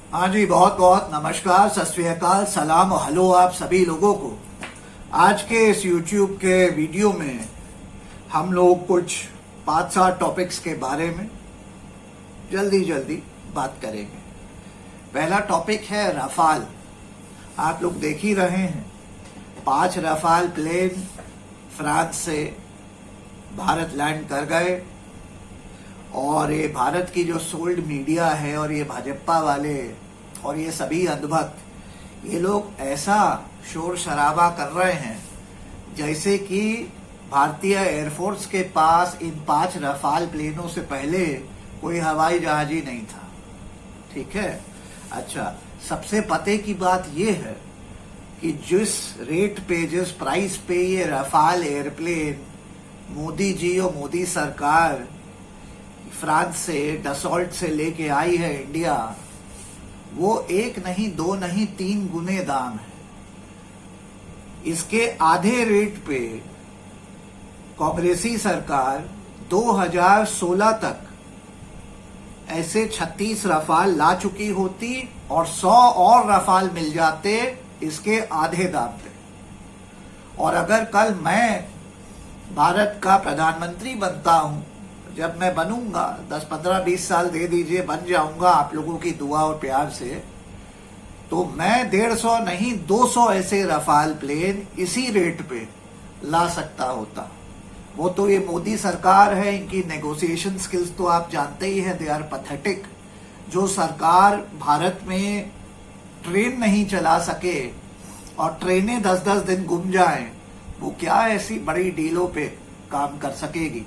हाँ जी, बहुत बहुत नमस्कार, सत श्री अकाल, सलाम और हेलो आप सभी लोगों को। आज के इस YouTube के वीडियो में हम लोग कुछ 5-7 टॉपिक्स के बारे में जल्दी बात करेंगे। पहला टॉपिक है रफाल। आप लोग देख ही रहे हैं, 5 रफाल प्लेन फ्रांस से भारत लैंड कर गए और ये भारत की जो सोल्ड मीडिया है और ये भाजपा वाले और ये सभी अंधभक्त, ये लोग ऐसा शोर शराबा कर रहे हैं जैसे कि भारतीय एयरफोर्स के पास इन 5 रफाल प्लेनों से पहले कोई हवाई जहाज ही नहीं था। ठीक है। अच्छा, सबसे पते की बात ये है कि जिस रेट पे, जिस प्राइस पे ये रफाल एयरप्लेन मोदी जी और मोदी सरकार फ्रांस से डसॉल्ट से लेके आई है इंडिया, वो 1 नहीं 2 नहीं 3 गुने दाम है। इसके आधे रेट पे कांग्रेसी सरकार 2016 तक ऐसे 36 रफाल ला चुकी होती और 100 और रफाल मिल जाते इसके आधे दाम पे। और अगर कल मैं भारत का प्रधानमंत्री बनता हूं, जब मैं बनूंगा, 10, 15, 20 साल दे दीजिए, बन जाऊंगा आप लोगों की दुआ और प्यार से, तो मैं 150 नहीं 200 ऐसे रफाल प्लेन इसी रेट पे ला सकता होता। वो तो ये मोदी सरकार है, इनकी नेगोशिएशन स्किल्स तो आप जानते ही हैं, दे आर पैथेटिक। जो सरकार भारत में ट्रेन नहीं चला सके और ट्रेनें 10-10 दिन गुम जाएं, वो क्या ऐसी बड़ी डीलों पे काम कर सकेगी।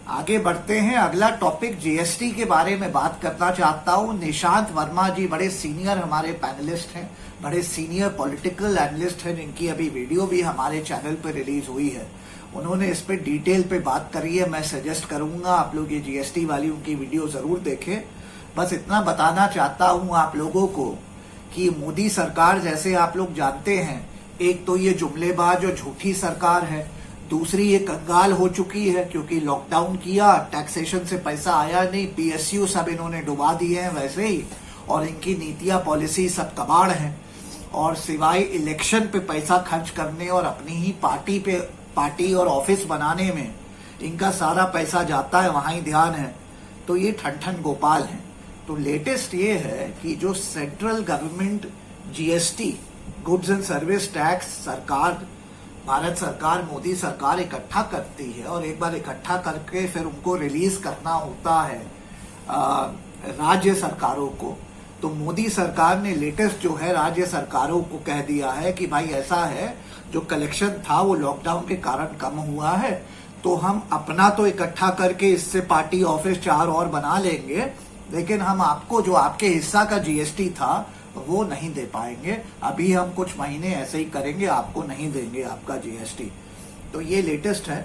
आगे बढ़ते हैं। अगला टॉपिक जीएसटी के बारे में बात करना चाहता हूं। निशांत वर्मा जी बड़े सीनियर हमारे पैनलिस्ट हैं, बड़े सीनियर पॉलिटिकल एनालिस्ट हैं, जिनकी अभी वीडियो भी हमारे चैनल पर रिलीज हुई है। उन्होंने इस पे डिटेल पे बात करी है। मैं सजेस्ट करूंगा आप लोग ये जीएसटी वाली उनकी वीडियो जरूर देखें। बस इतना बताना चाहता हूं आप लोगों को कि मोदी सरकार, जैसे आप लोग जानते हैं, एक तो ये जुमलेबाज और झूठी सरकार है, दूसरी ये कंगाल हो चुकी है क्योंकि लॉकडाउन किया, टैक्सेशन से पैसा आया नहीं, पीएसयू सब इन्होंने डुबा दिए हैं वैसे ही, और इनकी नीतियां पॉलिसी सब कबाड़ हैं। और सिवाय इलेक्शन पे पैसा खर्च करने और अपनी ही पार्टी और ऑफिस बनाने में इनका सारा पैसा जाता है, वहां ही ध्यान है। तो ये ठन गोपाल हैं। तो लेटेस्ट ये है कि जो central government GST, goods and service tax, सरकार, भारत सरकार, मोदी सरकार इकट्ठा करती है और एक बार इकट्ठा करके फिर उनको रिलीज करना होता है राज्य सरकारों को। तो मोदी सरकार ने लेटेस्ट जो है राज्य सरकारों को कह दिया है कि भाई ऐसा है, जो कलेक्शन था वो लॉकडाउन के कारण कम हुआ है, तो हम अपना तो इकट्ठा करके इससे पार्टी ऑफिस 4 और बना लेंगे, लेकिन हम आपको जो आपके हिस्सा का जीएसटी था वो नहीं दे पाएंगे। अभी हम कुछ महीने ऐसे ही करेंगे, आपको नहीं देंगे आपका जीएसटी। तो ये लेटेस्ट है।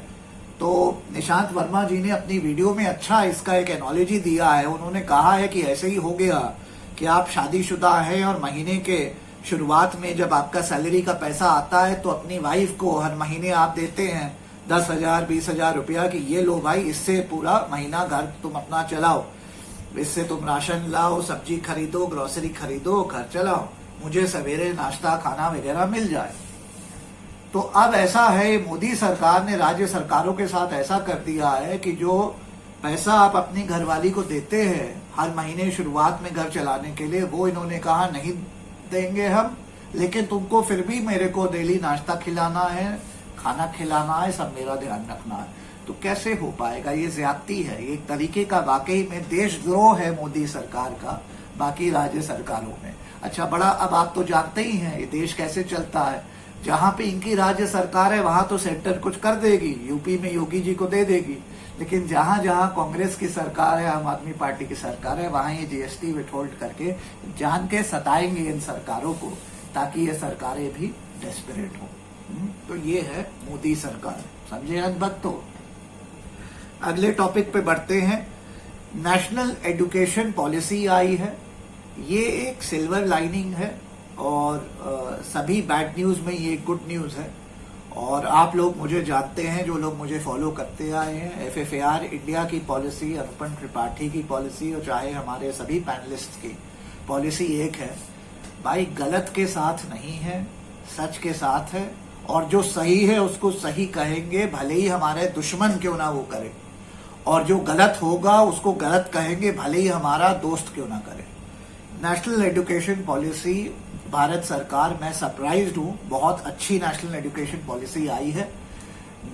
तो निशांत वर्मा जी ने अपनी वीडियो में अच्छा इसका एक एनोलॉजी दिया है। उन्होंने कहा है कि ऐसे ही हो गया कि आप शादीशुदा हैं और महीने के शुरुआत में जब आपका सैलरी का पैसा आता है तो अपनी वाइफ को हर महीने आप देते हैं 10,000 20,000 रुपया कि ये लो भाई, इससे पूरा महीना घर तुम अपना चलाओ, इससे तुम राशन लाओ, सब्जी खरीदो, ग्रोसरी खरीदो, घर चलाओ, मुझे सवेरे नाश्ता खाना वगैरह मिल जाए। तो अब ऐसा है, मोदी सरकार ने राज्य सरकारों के साथ ऐसा कर दिया है कि जो पैसा आप अपनी घरवाली को देते हैं हर महीने शुरुआत में घर चलाने के लिए, वो इन्होंने कहा नहीं देंगे हम, लेकिन तुमको फिर भी मेरे को डेली नाश्ता खिलाना है, खाना खिलाना है, सब मेरा ध्यान रखना है। तो कैसे हो पाएगा? ये ज्यादती है, एक तरीके का वाकई में देशद्रोह है मोदी सरकार का बाकी राज्य सरकारों में। अच्छा, बड़ा अब आप तो जानते ही हैं ये देश कैसे चलता है। जहां पे इनकी राज्य सरकार है वहां तो सेंटर कुछ कर देगी, यूपी में योगी जी को दे देगी, लेकिन जहां जहां कांग्रेस की सरकार है, आम आदमी पार्टी की सरकार है, वहां ये जीएसटी विथहोल्ड करके जान के सताएंगे इन सरकारों को, ताकि ये सरकारें भी डेस्परेट हो। तो ये है मोदी सरकार, समझे अनबत्तो। अगले टॉपिक पे बढ़ते हैं। नेशनल एजुकेशन पॉलिसी आई है, ये एक सिल्वर लाइनिंग है और सभी बैड न्यूज में ये गुड न्यूज है। और आप लोग मुझे जानते हैं, जो लोग मुझे फॉलो करते आए हैं। FFAR इंडिया की पॉलिसी, अनुपम त्रिपाठी की पॉलिसी और चाहे हमारे सभी पैनलिस्ट की पॉलिसी एक है भाई, गलत के साथ नहीं है, सच के साथ है। और जो सही है उसको सही कहेंगे, भले ही हमारे दुश्मन क्यों ना वो करे, और जो गलत होगा उसको गलत कहेंगे, भले ही हमारा दोस्त क्यों ना करे। नेशनल एजुकेशन पॉलिसी भारत सरकार, मैं सरप्राइज्ड हूं, बहुत अच्छी नेशनल एजुकेशन पॉलिसी आई है।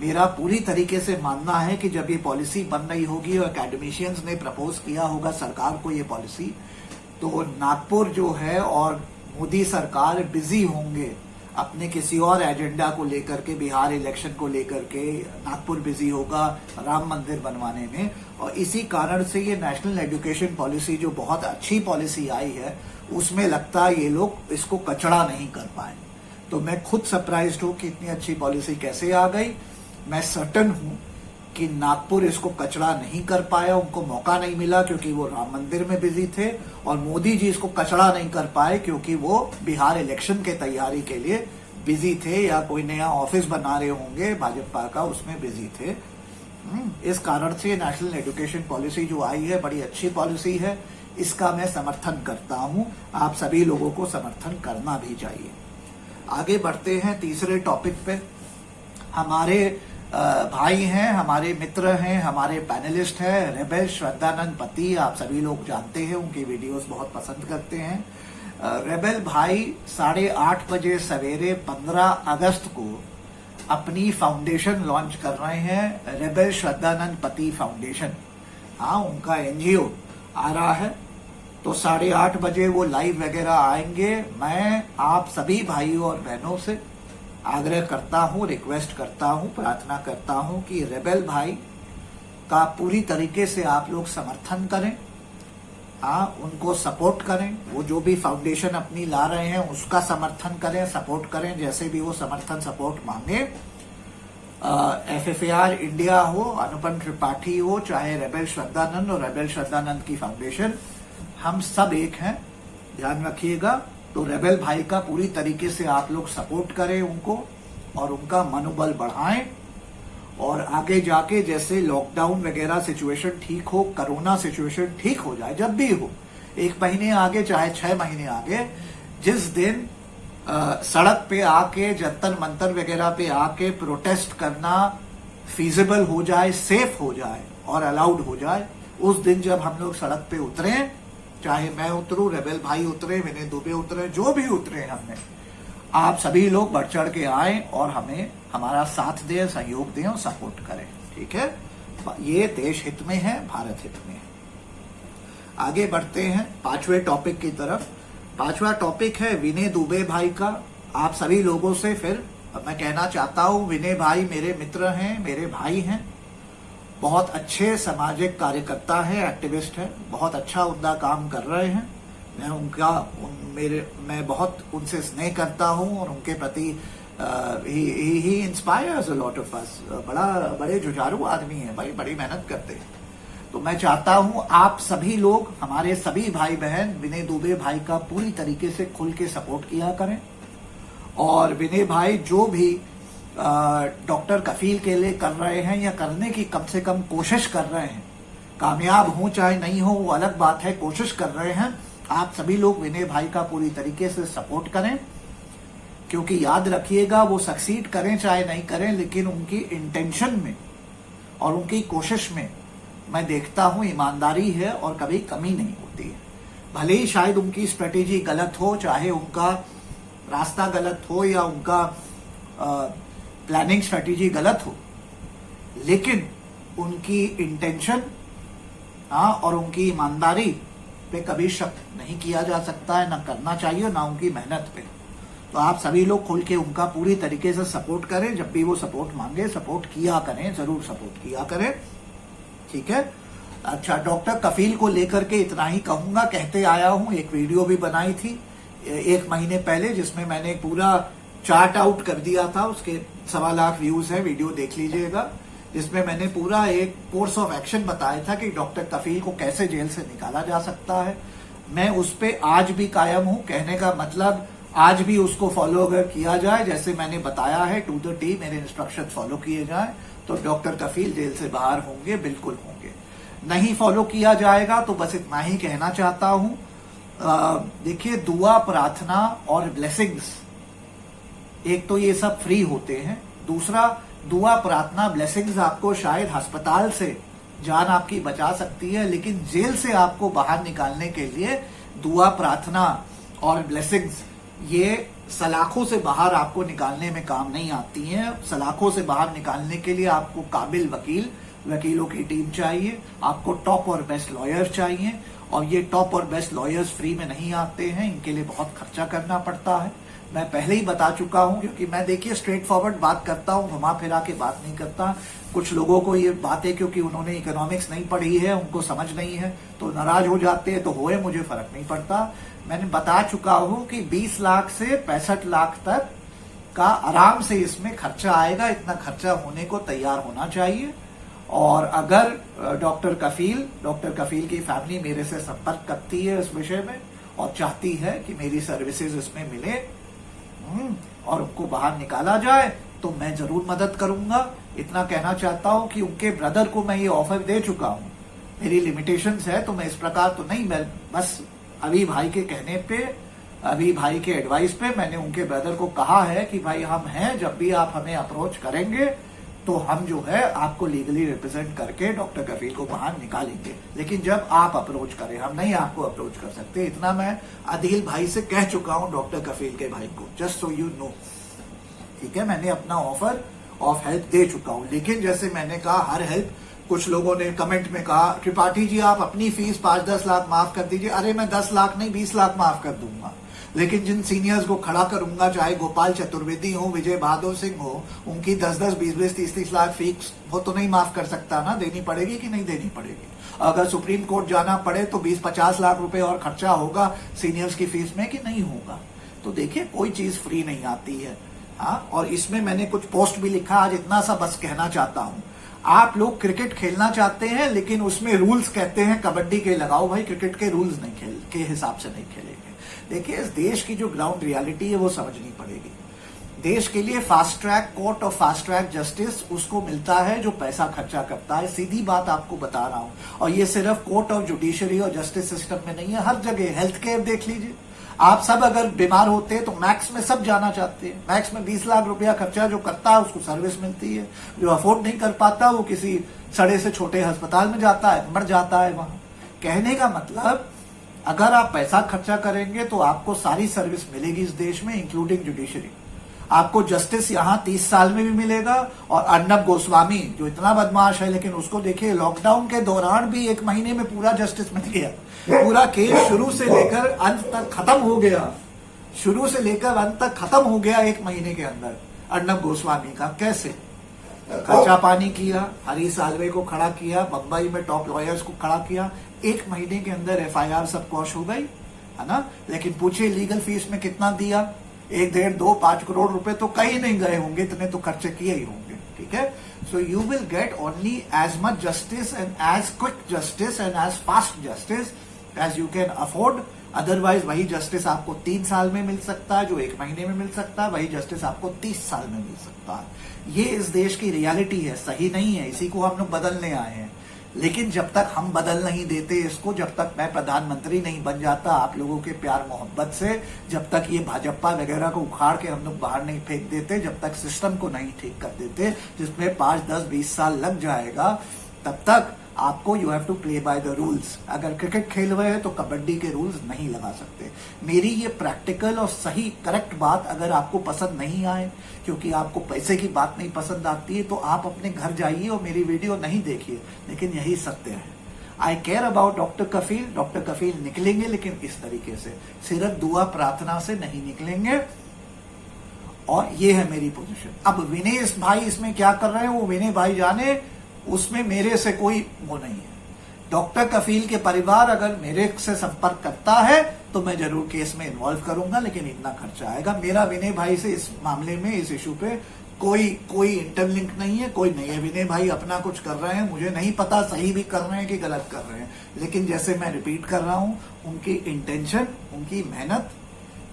मेरा पूरी तरीके से मानना है कि जब ये पॉलिसी बन रही होगी और एकेडमिशियंस ने प्रपोज किया होगा सरकार को ये पॉलिसी, तो नागपुर जो है और मोदी सरकार बिजी होंगे अपने किसी और एजेंडा को लेकर के, बिहार इलेक्शन को लेकर के नागपुर बिजी होगा राम मंदिर बनवाने में। और इसी कारण से ये नेशनल एजुकेशन पॉलिसी जो बहुत अच्छी पॉलिसी आई है, उसमें लगता है ये लोग इसको कचड़ा नहीं कर पाए। तो मैं खुद सरप्राइज्ड हूं कि इतनी अच्छी पॉलिसी कैसे आ गई। मैं सर्टन हूं कि नागपुर इसको कचड़ा नहीं कर पाया, उनको मौका नहीं मिला क्योंकि वो राम मंदिर में बिजी थे, और मोदी जी इसको कचड़ा नहीं कर पाए क्योंकि वो बिहार इलेक्शन के तैयारी के लिए बिजी थे, या कोई नया ऑफिस बना रहे होंगे भाजपा का, उसमें बिजी थे। इस कारण से नेशनल एजुकेशन पॉलिसी जो आई है बड़ी अच्छी पॉलिसी है, इसका मैं समर्थन करता हूं। आप सभी लोगों को समर्थन करना भी चाहिए। आगे बढ़ते हैं तीसरे टॉपिक पे। हमारे भाई हैं, हमारे मित्र हैं, हमारे पैनलिस्ट हैं, रेबेल श्रद्धानंद पति, आप सभी लोग जानते हैं, उनकी वीडियोस बहुत पसंद करते हैं। रेबेल भाई 8:30 बजे सवेरे 15 अगस्त को अपनी फाउंडेशन लॉन्च कर रहे हैं, रेबेल श्रद्धानंद पति फाउंडेशन। हाँ, उनका NGO आ रहा है, तो 8:30 बजे वो लाइव वगैरह आएंगे। मैं आप सभी भाइयों और बहनों से आग्रह करता हूं, रिक्वेस्ट करता हूं, प्रार्थना करता हूं कि रेबेल भाई का पूरी तरीके से आप लोग समर्थन करें। उनको सपोर्ट करें, वो जो भी फाउंडेशन अपनी ला रहे हैं उसका समर्थन करें, सपोर्ट करें, जैसे भी वो समर्थन सपोर्ट मांगे। FFAR इंडिया हो, अनुपम त्रिपाठी हो, चाहे रेबेल श्रद्धानंद और रेबेल श्रद्धानंद की फाउंडेशन, हम सब एक हैं, ध्यान रखिएगा। तो रेबेल भाई का पूरी तरीके से आप लोग सपोर्ट करें उनको, और उनका मनोबल बढ़ाएं, और आगे जाके जैसे लॉकडाउन वगैरह सिचुएशन ठीक हो, कोरोना सिचुएशन ठीक हो जाए, जब भी हो, 1 महीने आगे चाहे 6 महीने आगे, जिस दिन सड़क पे आके, जंतर मंतर वगैरह पे आके प्रोटेस्ट करना फीजिबल हो जाए, सेफ हो जाए और अलाउड हो जाए, उस दिन जब हम लोग सड़क पे उतरे, चाहे मैं उतरूं, रेबेल भाई उतरे, विनय दुबे उतरे, जो भी उतरे हमने, आप सभी लोग बढ़ चढ़ के आए और हमें हमारा साथ दें, सहयोग दें और सपोर्ट करें। ठीक है, ये देश हित में है, भारत हित में है। आगे बढ़ते हैं 5वें टॉपिक की तरफ। 5वां टॉपिक है विनय दुबे भाई का। आप सभी लोगों से फिर मैं कहना चाहता हूं, विनय भाई मेरे मित्र हैं, मेरे भाई हैं, बहुत अच्छे सामाजिक कार्यकर्ता है, एक्टिविस्ट है, बहुत अच्छा उनका काम कर रहे हैं। मैं बहुत उनसे स्नेह करता हूं और उनके प्रति he inspires a lot of us. बड़े जुझारू आदमी हैं भाई, बड़ी मेहनत करते हैं। तो मैं चाहता हूं आप सभी लोग, हमारे सभी भाई बहन, विनय दुबे भाई का पूरी तरीके से खुल के सपोर्ट किया करें। और विनय भाई जो भी डॉक्टर कफील के लिए कर रहे हैं, या करने की कम से कम कोशिश कर रहे हैं, कामयाब हो चाहे नहीं हो वो अलग बात है, कोशिश कर रहे हैं। आप सभी लोग विनय भाई का पूरी तरीके से सपोर्ट करें, क्योंकि याद रखिएगा, वो सक्सीड करें चाहे नहीं करें, लेकिन उनकी इंटेंशन में और उनकी कोशिश में मैं देखता हूं ईमानदारी है और कभी कमी नहीं होती है। भले ही शायद उनकी स्ट्रेटेजी गलत हो, चाहे उनका रास्ता गलत हो या उनका प्लानिंग स्ट्रेटेजी गलत हो, लेकिन उनकी इंटेंशन और उनकी ईमानदारी पे कभी शक नहीं किया जा सकता है, ना करना चाहिए, ना उनकी मेहनत पे। तो आप सभी लोग खुल के उनका पूरी तरीके से सपोर्ट करें, जब भी वो सपोर्ट मांगे सपोर्ट किया करें, जरूर सपोर्ट किया करें। ठीक है, अच्छा, डॉक्टर कफील को लेकर के इतना ही कहूंगा, कहते आया हूं। एक वीडियो भी बनाई थी 1 महीने पहले, जिसमें मैंने पूरा चार्ट आउट कर दिया था, उसके 1.25 लाख व्यूज है, वीडियो देख लीजिएगा, जिसमें मैंने पूरा एक कोर्स ऑफ एक्शन बताया था कि डॉक्टर कफील को कैसे जेल से निकाला जा सकता है। मैं उस पे आज भी कायम हूं। कहने का मतलब, आज भी उसको फॉलो अगर किया जाए, जैसे मैंने बताया है टू द टी, मेरे इंस्ट्रक्शन फॉलो किए जाए तो डॉक्टर कफील जेल से बाहर होंगे, बिल्कुल होंगे। नहीं फॉलो किया जाएगा तो बस इतना ही कहना चाहता हूं। देखिए, दुआ, प्रार्थना और ब्लेसिंग्स, एक तो ये सब फ्री होते हैं, दूसरा दुआ, प्रार्थना, ब्लेसिंग्स आपको शायद अस्पताल से जान आपकी बचा सकती है, लेकिन जेल से आपको बाहर निकालने के लिए दुआ, प्रार्थना और ब्लेसिंग्स ये सलाखों से बाहर आपको निकालने में काम नहीं आती हैं। सलाखों से बाहर निकालने के लिए आपको काबिल वकीलों की टीम चाहिए, आपको टॉप और बेस्ट लॉयर्स चाहिए, और ये टॉप और बेस्ट लॉयर्स फ्री में नहीं आते हैं, इनके लिए बहुत खर्चा करना पड़ता है। मैं पहले ही बता चुका हूं, क्योंकि मैं देखिए स्ट्रेट फॉरवर्ड बात करता हूं, घुमा फिरा के बात नहीं करता। कुछ लोगों को ये बातें, क्योंकि उन्होंने इकोनॉमिक्स नहीं पढ़ी है, उनको समझ नहीं है, तो नाराज हो जाते हैं, तो होए, मुझे फर्क नहीं पड़ता। मैंने बता चुका हूं कि 20 लाख से 65 लाख तक का आराम से इसमें खर्चा आएगा, इतना खर्चा होने को तैयार होना चाहिए। और अगर डॉक्टर कफील की फैमिली मेरे से संपर्क करती है इस विषय में और चाहती है कि मेरी सर्विसेज इसमें मिले और उनको बाहर निकाला जाए, तो मैं जरूर मदद करूंगा। इतना कहना चाहता हूं कि उनके ब्रदर को मैं ये ऑफर दे चुका हूं। मेरी लिमिटेशंस है, तो मैं इस प्रकार तो नहीं, मैं बस अभी भाई के कहने पे, अभी भाई के एडवाइस पे मैंने उनके ब्रदर को कहा है कि भाई हम हैं, जब भी आप हमें अप्रोच करेंगे तो हम जो है आपको लीगली रिप्रेजेंट करके डॉक्टर कफील को बाहर निकालेंगे, लेकिन जब आप अप्रोच करें, हम नहीं आपको अप्रोच कर सकते। इतना मैं अदील भाई से कह चुका हूं, डॉक्टर कफील के भाई को, जस्ट सो यू नो, ठीक है। मैंने अपना ऑफर ऑफ हेल्प दे चुका हूं, लेकिन जैसे मैंने कहा, हर हेल्प, कुछ लोगों ने कमेंट में कहा त्रिपाठी जी आप अपनी फीस 5-10 लाख माफ कर दीजिए। अरे मैं 10 लाख नहीं 20 लाख माफ कर दूंगा, लेकिन जिन सीनियर्स को खड़ा करूंगा, चाहे गोपाल चतुर्वेदी हो, विजय बहादुर सिंह हो, उनकी 10-10, 20-20, 30-30 लाख फीस वो तो नहीं माफ कर सकता ना, देनी पड़ेगी कि नहीं देनी पड़ेगी। अगर सुप्रीम कोर्ट जाना पड़े तो 20-50 लाख रुपए और खर्चा होगा सीनियर्स की फीस में, कि नहीं होगा। तो देखिए, कोई चीज फ्री नहीं आती है। हाँ, और इसमें मैंने कुछ पोस्ट भी लिखा, आज इतना सा बस कहना चाहता हूं। आप लोग क्रिकेट खेलना चाहते हैं, लेकिन उसमें रूल्स कहते हैं कबड्डी के लगाओ, भाई क्रिकेट के रूल्स नहीं खेल के हिसाब से नहीं खेलेंगे। देखिए, इस देश की जो ग्राउंड रियलिटी है वो समझनी पड़ेगी। देश के लिए फास्ट ट्रैक कोर्ट और फास्ट ट्रैक जस्टिस उसको मिलता है जो पैसा खर्चा करता है, सीधी बात आपको बता रहा हूं। और ये सिर्फ कोर्ट और जुडिशरी और जस्टिस सिस्टम में नहीं है, हर जगह। हेल्थ केयर देख लीजिए, आप सब अगर बीमार होते हैं तो मैक्स में सब जाना चाहते हैं। मैक्स में 20 लाख रुपया खर्चा जो करता है उसको सर्विस मिलती है, जो अफोर्ड नहीं कर पाता वो किसी सड़े से छोटे अस्पताल में जाता है, मर जाता है वहां। कहने का मतलब, अगर आप पैसा खर्चा करेंगे तो आपको सारी सर्विस मिलेगी इस देश में, इंक्लूडिंग जुडिशरी। आपको जस्टिस यहां 30 साल में भी मिलेगा। और अर्नब गोस्वामी जो इतना बदमाश है, लेकिन उसको देखिए, लॉकडाउन के दौरान भी 1 महीने में पूरा जस्टिस मिल गया। पूरा केस शुरू से लेकर अंत तक खत्म हो गया, शुरू से लेकर अंत तक खत्म हो गया 1 महीने के अंदर। अर्नब गोस्वामी का कैसे खर्चा पानी किया, हरी सालवे को खड़ा किया, बंबई में टॉप लॉयर्स को खड़ा किया, 1 महीने के अंदर FIR सब क्वॉश हो गई, है ना। लेकिन पूछिए लीगल फीस में कितना दिया, 1, 1.5, 2, 5 करोड़ रुपए तो कहीं नहीं गए होंगे, इतने तो खर्चे किए ही होंगे, ठीक है। So you will get only as much justice and as quick justice and as fast justice as you can afford. Otherwise वही जस्टिस आपको 3 साल में मिल सकता है जो 1 महीने में मिल सकता है, वही जस्टिस आपको 30 साल में मिल सकता है। ये इस देश की रियलिटी है, सही नहीं है, इसी को हम लोग बदलने आए हैं। लेकिन जब तक हम बदल नहीं देते इसको, जब तक मैं प्रधानमंत्री नहीं बन जाता आप लोगों के प्यार मोहब्बत से, जब तक ये भाजपा वगैरह को उखाड़ के हम लोग बाहर नहीं फेंक देते, जब तक सिस्टम को नहीं ठीक कर देते, जिसमें 5, 10, 20 साल लग जाएगा, तब तक आपको you have to play by the rules. अगर क्रिकेट खेल रहे हैं तो कबड्डी के रूल्स नहीं लगा सकते। मेरी ये प्रैक्टिकल और सही करेक्ट बात अगर आपको पसंद नहीं आए, क्योंकि आपको पैसे की बात नहीं पसंद आती है, तो आप अपने घर जाइए और मेरी वीडियो नहीं देखिए, लेकिन यही सत्य है। आई केयर अबाउट डॉक्टर कफील निकलेंगे, लेकिन इस तरीके से, सिर्फ दुआ प्रार्थना से नहीं निकलेंगे। और ये है मेरी पोजीशन। अब विनय भाई इसमें क्या कर रहे हैं वो विनय भाई जाने, उसमें मेरे से कोई वो नहीं है। डॉक्टर कफील के परिवार अगर मेरे से संपर्क करता है तो मैं जरूर केस में इन्वॉल्व करूंगा, लेकिन इतना खर्चा आएगा। मेरा विनय भाई से इस मामले में, इस इशू पे कोई इंटरलिंक नहीं है, कोई नहीं है। विनय भाई अपना कुछ कर रहे हैं, मुझे नहीं पता सही भी कर रहे हैं कि गलत कर रहे हैं, लेकिन जैसे मैं रिपीट कर रहा हूं, उनकी इंटेंशन, उनकी मेहनत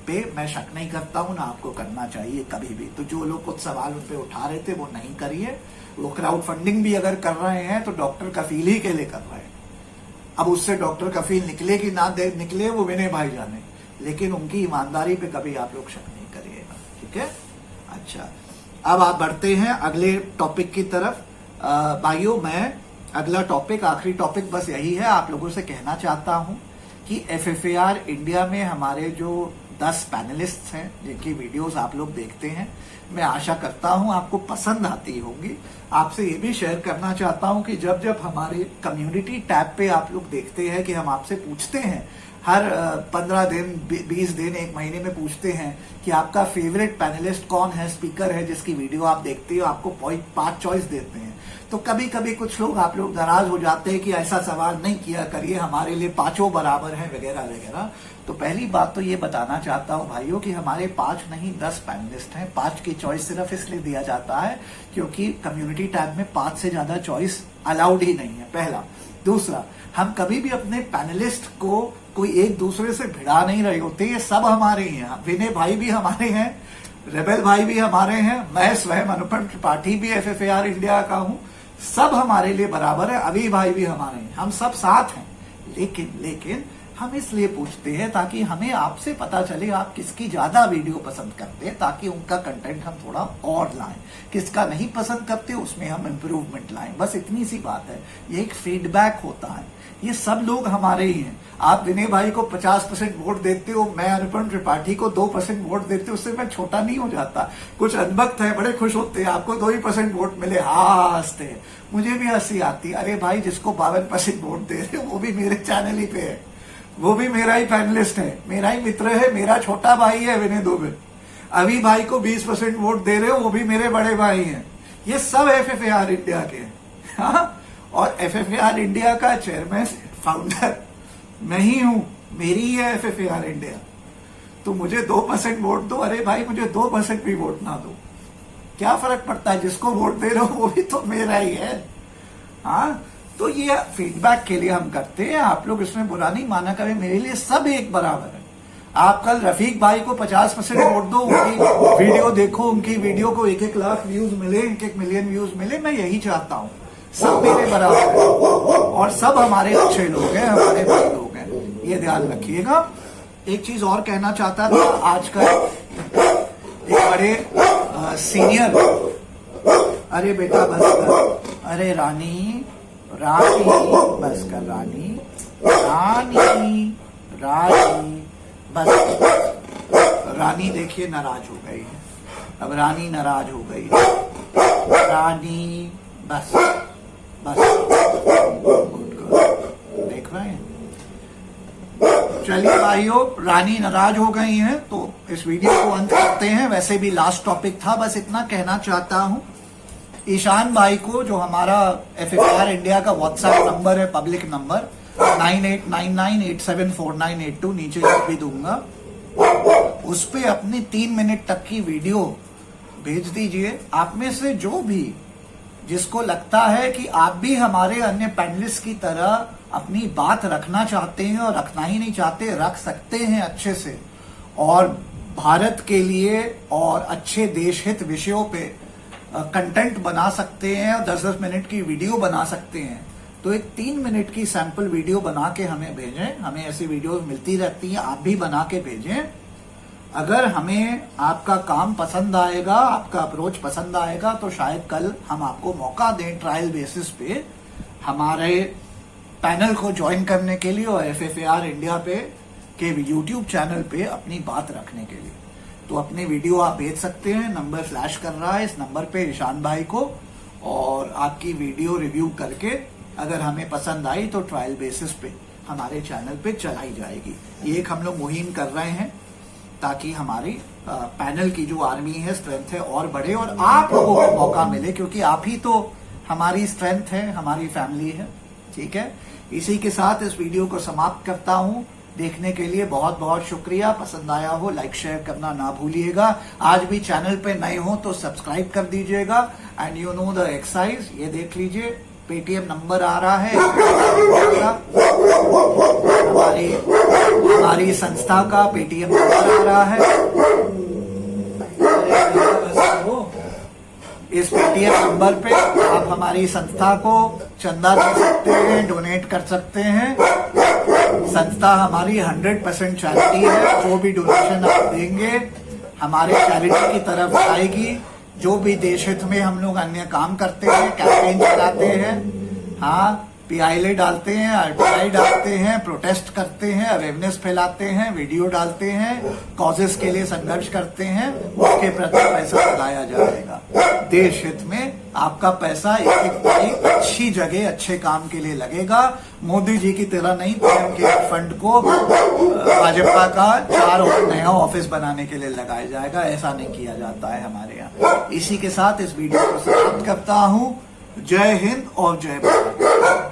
पे मैं शक नहीं करता हूं, ना आपको करना चाहिए कभी भी। तो जो लोग कुछ सवाल उन पे उठा रहे थे वो नहीं करिए। वो क्राउड फंडिंग भी अगर कर रहे हैं तो डॉक्टर कफील ही के लिए कर रहे हैं। अब उससे डॉक्टर कफील निकले कि ना निकले वो विनय भाई जाने, लेकिन उनकी ईमानदारी पे कभी आप लोग शक नहीं करिएगा, ठीक है। अच्छा, अब आप बढ़ते हैं अगले टॉपिक की तरफ। भाइयों, मैं अगला टॉपिक, आखिरी टॉपिक बस यही है, आप लोगों से कहना चाहता हूं कि FFAR इंडिया में हमारे जो 10 पैनलिस्ट हैं जिनकी वीडियोस आप लोग देखते हैं, मैं आशा करता हूं आपको पसंद आती होंगी। आपसे ये भी शेयर करना चाहता हूं कि जब जब हमारे कम्युनिटी टैब पे आप लोग देखते हैं कि हम आपसे पूछते हैं, हर 15 दिन 20 दिन 1 महीने में पूछते हैं कि आपका फेवरेट पैनलिस्ट कौन है, स्पीकर है जिसकी वीडियो आप देखते हो, आपको 5 चॉइस देते हैं। तो कभी कभी कुछ लोग आप लोग नाराज हो जाते हैं कि ऐसा सवाल नहीं किया करिए, हमारे लिए 5 बराबर है वगैरह वगैरह। तो पहली बात तो ये बताना चाहता हूं भाइयों कि हमारे 5 नहीं 10 पैनलिस्ट हैं। 5 की चॉइस सिर्फ इसलिए दिया जाता है क्योंकि कम्युनिटी टैब में 5 से ज्यादा चॉइस अलाउड ही नहीं है, पहला। दूसरा, हम कभी भी अपने पैनलिस्ट को कोई एक दूसरे से भिड़ा नहीं रहे होते, ये सब हमारे ही हैं। विनय भाई भी हमारे हैं, रेबेल भाई भी हमारे हैं, मैं स्वयं अनुपम त्रिपाठी भी FFAR इंडिया का हूं, सब हमारे लिए बराबर है। अभी भाई भी हमारे हैं, हम सब साथ हैं। लेकिन हम इसलिए पूछते हैं ताकि हमें आपसे पता चले आप किसकी ज्यादा वीडियो पसंद करते हैं, ताकि उनका कंटेंट हम थोड़ा और लाएं। किसका नहीं पसंद करते उसमें हम इम्प्रूवमेंट लाएं, बस इतनी सी बात है। ये एक फीडबैक होता है, ये सब लोग हमारे ही हैं। आप विनय भाई को 50% वोट देते हो, मैं अनुपम त्रिपाठी को 2% वोट देते हो, उससे मैं छोटा नहीं हो जाता। कुछ अनभक्त है, बड़े खुश होते हैं आपको 2% वोट मिले, हाँ हंसते हैं, मुझे भी हंसी आती। अरे भाई, जिसको 52% वोट दे रहे हो वो भी मेरे चैनल ही पे है, वो भी मेरा ही पैनलिस्ट है, मेरा ही मित्र है, मेरा छोटा भाई है विनय दुबे। अभी भाई को 20% वोट दे रहे हो, वो भी मेरे बड़े भाई हैं। ये सब FFAR इंडिया के हैं, हाँ? और FFAR इंडिया का चेयरमैन फाउंडर मैं ही हूं, मेरी ही है FFAR इंडिया। तो मुझे 2% वोट दो, अरे भाई मुझे 2% भी वोट ना दो, क्या फर्क पड़ता है, जिसको वोट दे रहे हो वो भी तो मेरा ही है, हाँ। तो ये फीडबैक के लिए हम करते हैं, आप लोग इसमें बुरा नहीं माना करें, मेरे लिए सब एक बराबर है। आप कल रफीक भाई को 50% वोट दो, उनकी वीडियो देखो, उनकी वीडियो को 1-1 लाख व्यूज मिले, 1-1 मिलियन व्यूज मिले, मैं यही चाहता हूं। सब मेरे बराबर है और सब हमारे अच्छे लोग हैं, हमारे भाई लोग हैं, ये ध्यान रखिएगा। एक चीज और कहना चाहता था, आजकल एक बड़े सीनियर, अरे बेटा बस कर, अरे रानी बस कर, रानी बस। रानी देखिए नाराज हो गई है, अब रानी नाराज हो गई है, रानी बस देख रहे हैं। चलिए भाइयों, रानी नाराज हो गई हैं तो इस वीडियो को अंत करते हैं। वैसे भी लास्ट टॉपिक था, बस इतना कहना चाहता हूं, ईशान भाई को, जो हमारा FFAR इंडिया का व्हाट्सएप नंबर है, पब्लिक नंबर 9899874982, नीचे लिख भी दूंगा, उस पे अपनी 3 मिनट तक की वीडियो भेज दीजिए। आप में से जो भी जिसको लगता है कि आप भी हमारे अन्य पैनलिस्ट की तरह अपनी बात रखना चाहते हैं और रखना ही नहीं चाहते, रख सकते हैं अच्छे से, और भारत के लिए और अच्छे देश हित विषयों पे कंटेंट बना सकते हैं और 10-10 मिनट की वीडियो बना सकते हैं, तो एक 3 मिनट की सैंपल वीडियो बना के हमें भेजें। हमें ऐसी वीडियोस मिलती रहती हैं, आप भी बना के भेजें। अगर हमें आपका काम पसंद आएगा, आपका अप्रोच पसंद आएगा, तो शायद कल हम आपको मौका दें ट्रायल बेसिस पे हमारे पैनल को ज्वाइन करने के लिए और FFAR इंडिया पे के YouTube चैनल पे अपनी बात रखने के लिए। तो अपनी वीडियो आप भेज सकते हैं, नंबर फ्लैश कर रहा है इस नंबर पे ईशान भाई को, और आपकी वीडियो रिव्यू करके अगर हमें पसंद आई तो ट्रायल बेसिस पे हमारे चैनल पे चलाई जाएगी। ये एक हम लोग मुहिम कर रहे हैं ताकि हमारी पैनल की जो आर्मी है, स्ट्रेंथ है, और बढ़े और आप लोगों को मौका मिले, क्योंकि आप ही तो हमारी स्ट्रेंथ है, हमारी फैमिली है। ठीक है, इसी के साथ इस वीडियो को समाप्त करता हूं। देखने के लिए बहुत बहुत शुक्रिया। पसंद आया हो लाइक शेयर करना ना भूलिएगा। आज भी चैनल पे नए हो तो सब्सक्राइब कर दीजिएगा। And you know the exercise, ये देख लीजिए, पेटीएम नंबर आ रहा है, हमारी संस्था का पेटीएम नंबर आ रहा है। इस पेटीएम नंबर पे आप हमारी संस्था को चंदा दे सकते हैं, डोनेट कर सकते हैं। संस्था हमारी 100% चैरिटी है। जो भी डोनेशन आप देंगे हमारे चैरिटी की तरफ आएगी। जो भी देश हित में हम लोग अन्य काम करते हैं, कैंपेन चलाते हैं, हाँ, PILA डालते हैं, RTI डालते हैं, प्रोटेस्ट करते हैं, अवेयरनेस फैलाते हैं, वीडियो डालते हैं, कॉजेस के लिए संघर्ष करते हैं, उसके प्रति पैसा लगाया जाएगा। देश हित में आपका पैसा एक एक तारीख अच्छी जगह अच्छे काम के लिए लगेगा। मोदी जी की तरह नहीं, पीएम केयर फंड को भाजपा का 4 और नया ऑफिस बनाने के लिए लगाया जाएगा। ऐसा नहीं किया जाता है हमारे यहाँ। इसी के साथ इस वीडियो को समाप्त करता हूँ। जय हिंद और जय भारत।